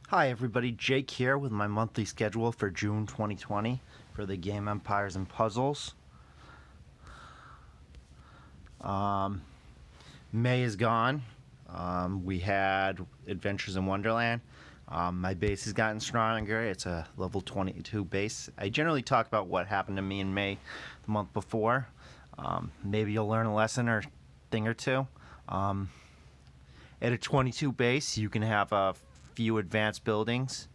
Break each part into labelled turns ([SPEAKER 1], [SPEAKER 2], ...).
[SPEAKER 1] Hi everybody, Jake here with my monthly schedule for June 2020 for the game Empires and Puzzles. May is gone. We had Adventures in Wonderland. My base has gotten stronger. It's a level 22 base. I generally talk about what happened to me in May the month before. Maybe you'll learn a lesson or thing or two. At a 22 base, you can have a few advanced buildings,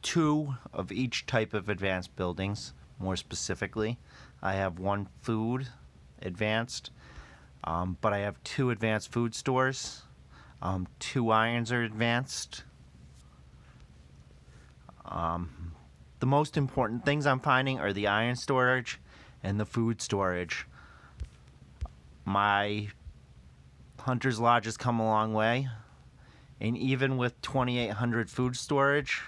[SPEAKER 1] two of each type of advanced buildings. More specifically, I have one food advanced, but I have two advanced food stores. Two irons are advanced. The most important things I'm finding are the iron storage and the food storage. My Hunter's Lodge has come a long way, and even with 2,800 food storage,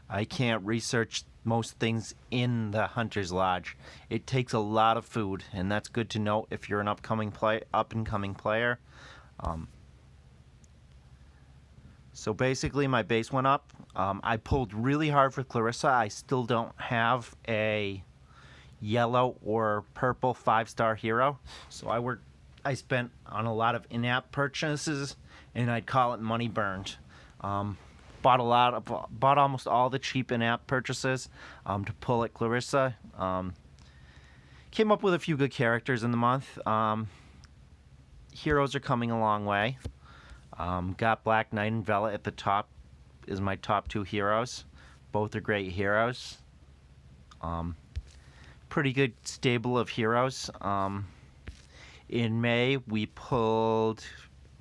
[SPEAKER 1] I can't research most things in the Hunter's Lodge. It takes a lot of food, and that's good to know if you're an up-and-coming player. So basically, my base went up. I pulled really hard for Clarissa. I still don't have a yellow or purple 5-star hero, so I spent on a lot of in-app purchases, and I'd call it money burned. Bought almost all the cheap in-app purchases to pull at Clarissa. Came up with a few good characters in the month. Heroes are coming a long way. Got Black Knight and Vela at the top is my top two heroes. Both are great heroes. Pretty good stable of heroes. In May,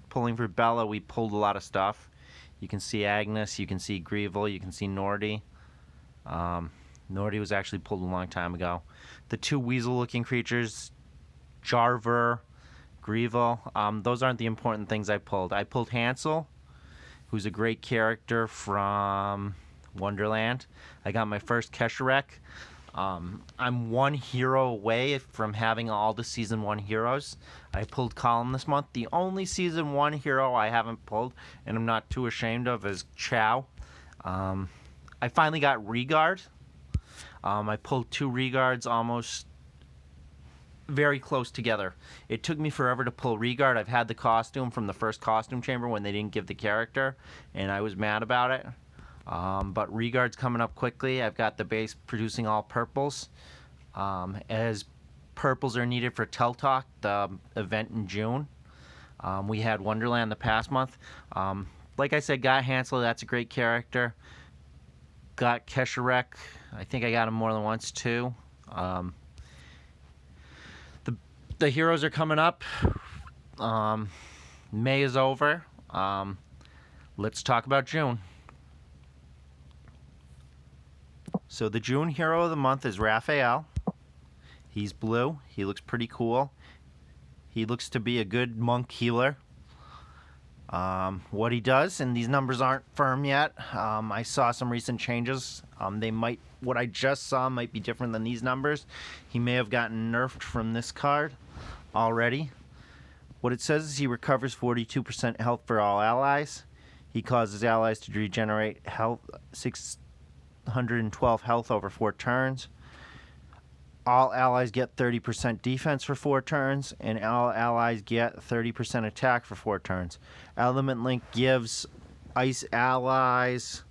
[SPEAKER 1] pulling for Bella, we pulled a lot of stuff. You can see Agnes, you can see Grievel, you can see Nordy. Nordy was actually pulled a long time ago. The two weasel-looking creatures, Jarver, Grievel, those aren't the important things I pulled. I pulled Hansel, who's a great character from Wonderland. I got my first Kesharek. I'm one hero away from having all the Season 1 heroes. I pulled Colin this month. The only Season 1 hero I haven't pulled, and I'm not too ashamed of, is Chow. I finally got Regard. I pulled two Regards almost very close together. It took me forever to pull Regard. I've had the costume from the first costume chamber when they didn't give the character, and I was mad about it. But Regard's coming up quickly. I've got the base producing all purples. As purples are needed for Teltalk, the event in June. We had Wonderland the past month. Like I said, got Hansel. That's a great character. Got Kesharek. I think I got him more than once too. The heroes are coming up. May is over. Let's talk about June. So the June hero of the month is Raphael. He's blue. He looks pretty cool. He looks to be a good monk healer. What he does, and these numbers aren't firm yet. I saw some recent changes. What I just saw might be different than these numbers. He may have gotten nerfed from this card already. What it says is he recovers 42% health for all allies. He causes allies to regenerate health 612 health over 4 turns. All allies get 30% defense for 4 turns, and all allies get 30% attack for 4 turns. Element Link gives ice allies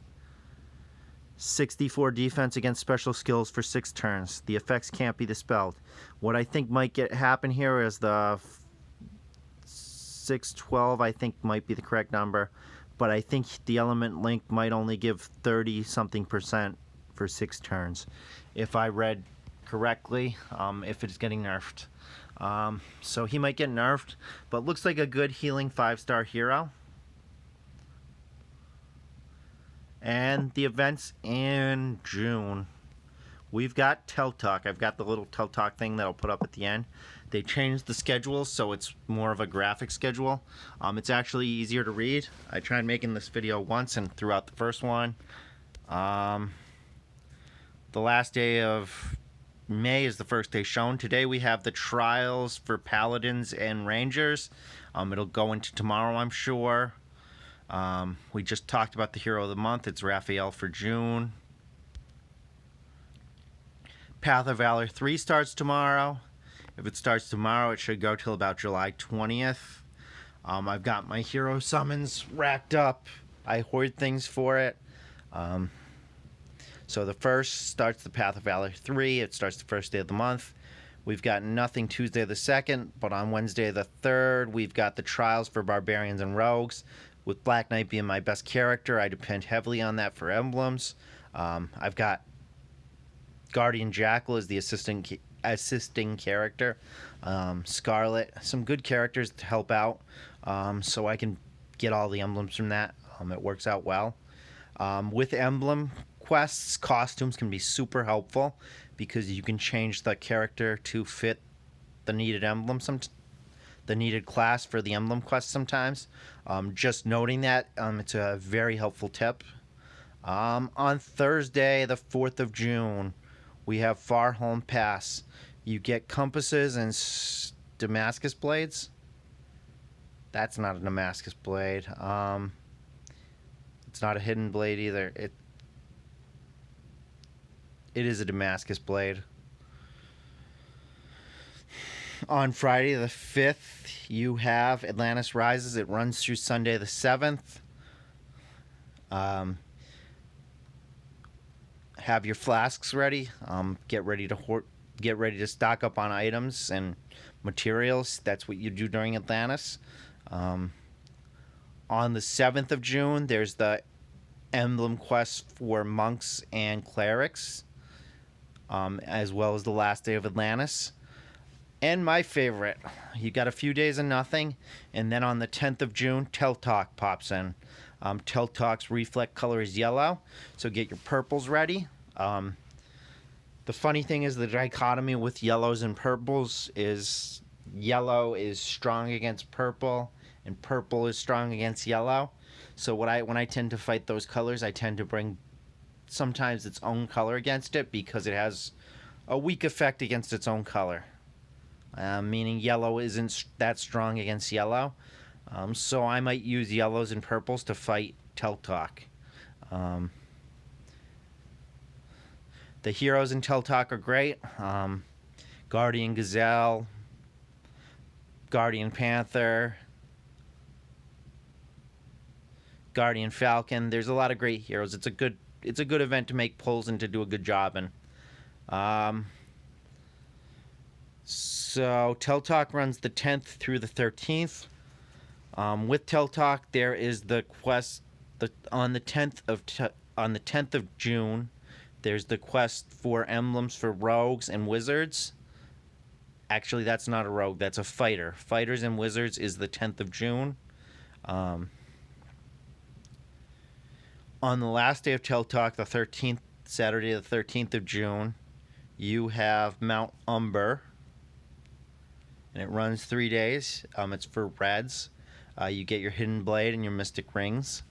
[SPEAKER 1] 64 defense against special skills for 6 turns. The effects can't be dispelled. What I think might happen here is the 612, I think, might be the correct number. But I think the Element Link might only give 30-something% for 6 turns, if I read correctly, if it's getting nerfed. So he might get nerfed, but looks like a good healing 5-star hero. And the events in June. We've got Teltalk. I've got the little Teltalk thing that I'll put up at the end. They changed the schedule, so it's more of a graphic schedule. It's actually easier to read. I tried making this video once and threw out the first one. The last day of May is the first day shown. Today we have the trials for Paladins and Rangers. It'll go into tomorrow, I'm sure. We just talked about the hero of the month. It's Raphael for June. Path of Valor 3 starts tomorrow. If it starts tomorrow, it should go till about July 20th. I've got my hero summons racked up. I hoard things for it. So the first starts the Path of Valor 3. It starts the first day of the month. We've got nothing Tuesday the 2nd, but on Wednesday the 3rd, we've got the Trials for Barbarians and Rogues. With Black Knight being my best character, I depend heavily on that for emblems. I've got Guardian Jackal as the assisting character. Scarlet, some good characters to help out, so I can get all the emblems from that. It works out well. With emblem quests, costumes can be super helpful because you can change the character to fit the needed emblem, the needed class for the emblem quest sometimes. Just noting that, it's a very helpful tip. On Thursday, the 4th of June, we have Far Home Pass. You get compasses and Damascus blades. That's not a Damascus blade. It's not a hidden blade either. It is a Damascus blade. On Friday the 5th, you have Atlantis Rises. It runs through Sunday the 7th. Have your flasks ready. Get ready to stock up on items and materials. That's what you do during Atlantis. On the 7th of June, there's the emblem quest for monks and clerics, as well as the last day of Atlantis. And my favorite, you got a few days of nothing, and then on the 10th of June, Teltalk pops in. Teltalk's reflect color is yellow, so get your purples ready. The funny thing is the dichotomy with yellows and purples is yellow is strong against purple, and purple is strong against yellow. So when I tend to fight those colors, I tend to bring sometimes its own color against it because it has a weak effect against its own color. Meaning yellow isn't that strong against yellow. So I might use yellows and purples to fight Teltalk. The heroes in Teltalk are great. Guardian Gazelle, Guardian Panther, Guardian Falcon. There's a lot of great heroes. It's a good event to make pulls and to do a good job in. So Teltalk runs the 10th through the 13th. With Teltalk, there is the quest on the 10th of June. There's the quest for emblems for rogues and wizards. Actually, that's not a rogue. That's a fighter. Fighters and wizards is the 10th of June. On the last day of Teltalk, the 13th, Saturday the 13th of June, you have Mount Umber. And it runs 3 days. It's for reds. You get your Hidden Blade and your Mystic Rings.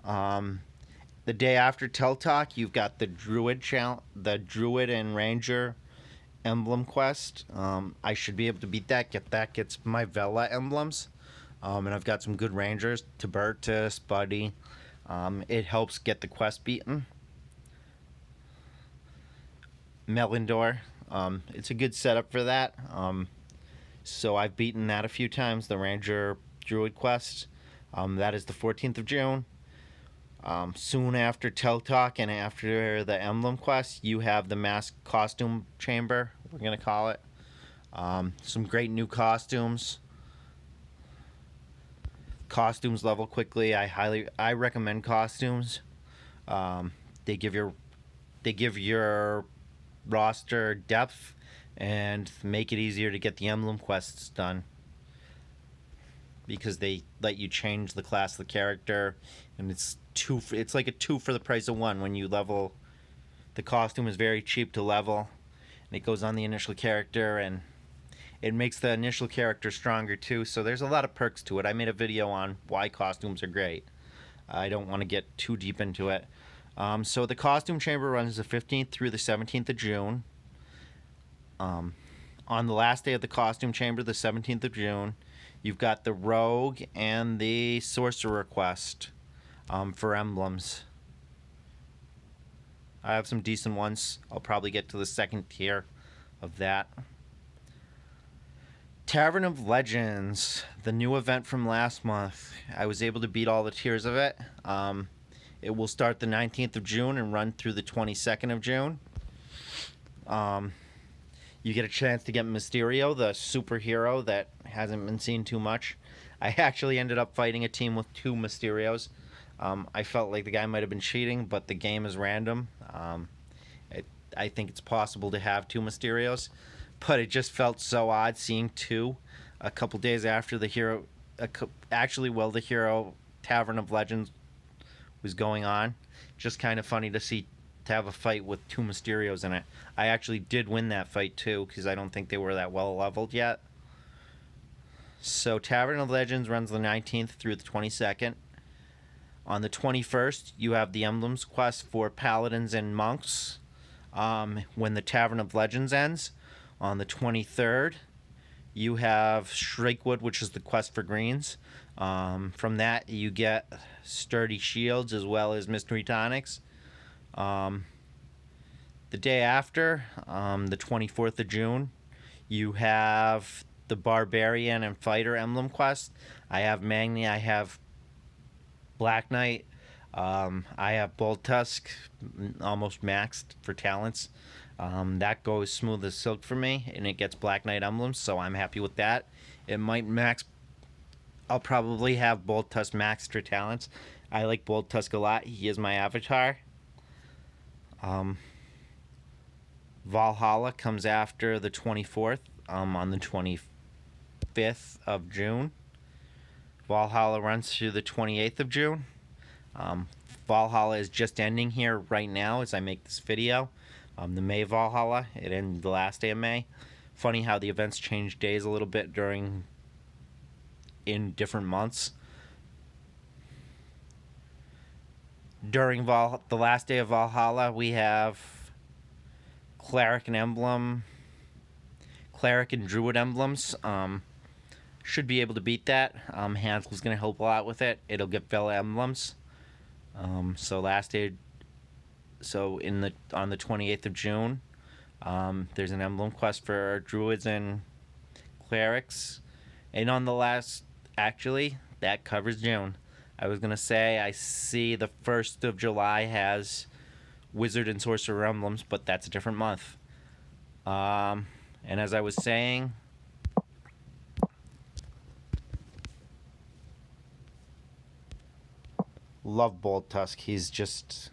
[SPEAKER 1] The day after Teltalk, you've got the Druid and Ranger emblem quest. I should be able to beat that. Gets my Vela emblems. And I've got some good Rangers, Tibertus, Buddy. It helps get the quest beaten. Melindor. It's a good setup for that. So I've beaten that a few times, the Ranger Druid quest. That is the 14th of June. Soon after Teltalk and after the emblem quest, you have the Mask Costume Chamber, we're going to call it. Some great new costumes. Costumes level quickly. I recommend costumes. They give your roster depth and make it easier to get the emblem quests done because they let you change the class of the character, and it's like a 2 for the price of 1 when you level. The costume is very cheap to level, and it goes on the initial character, and it makes the initial character stronger too, so there's a lot of perks to it. I made a video on why costumes are great. I don't want to get too deep into it. So the costume chamber runs the 15th through the 17th of June. On the last day of the costume chamber, the 17th of June, You've got the Rogue and the Sorcerer Quest for emblems. I have some decent ones. I'll probably get to the second tier of that. Tavern of Legends, the new event from last month. I was able to beat all the tiers of it. It will start the 19th of June and run through the 22nd of June. You get a chance to get Mysterio, the superhero that hasn't been seen too much. I actually ended up fighting a team with 2 Mysterios. I felt like the guy might have been cheating, but the game is random. I think it's possible to have 2 Mysterios, but it just felt so odd seeing 2 a couple days after the hero. The hero Tavern of Legends was going on. Just kind of funny to have a fight with 2 Mysterios in it. I actually did win that fight too, because I don't think they were that well leveled yet. So Tavern of Legends runs the 19th through the 22nd. On the 21st, you have the Emblems quest for Paladins and Monks when the Tavern of Legends ends. On the 23rd, you have Shrikewood, which is the quest for greens. From that, you get Sturdy Shields as well as Mystery Tonics. The day after, the 24th of June, you have the Barbarian and Fighter Emblem quest. I have Magni, I have Black Knight, I have Bolt Tusk, almost maxed for talents. That goes smooth as silk for me, and it gets Black Knight emblems, so I'm happy with that. It might max. I'll probably have Bolt Tusk maxed for talents. I like Bolt Tusk a lot. He is my avatar. Valhalla comes after the 24th, on the 25th of June. Valhalla runs through the 28th of June. Valhalla is just ending here right now as I make this video. The May Valhalla, it ended the last day of May. Funny how the events change days a little bit in different months. During the last day of Valhalla, we have Cleric and Druid emblems. Should be able to beat that. Hansel's going to help a lot with it. It'll get Vela emblems. So last day. So on the 28th of June, there's an emblem quest for Druids and Clerics, and on the last, actually, that covers June. I was gonna say I see the 1st of July has Wizard and Sorcerer emblems, but that's a different month. And as I was saying, love Bolt Tusk. He's just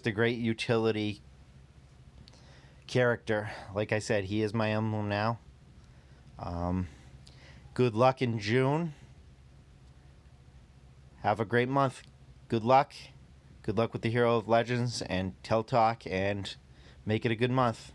[SPEAKER 1] a great utility character. Like I said, he is my emblem now. Good luck in June. Have a great month. Good luck. Good luck with the Hero of Legends and Tel Talk, and make it a good month.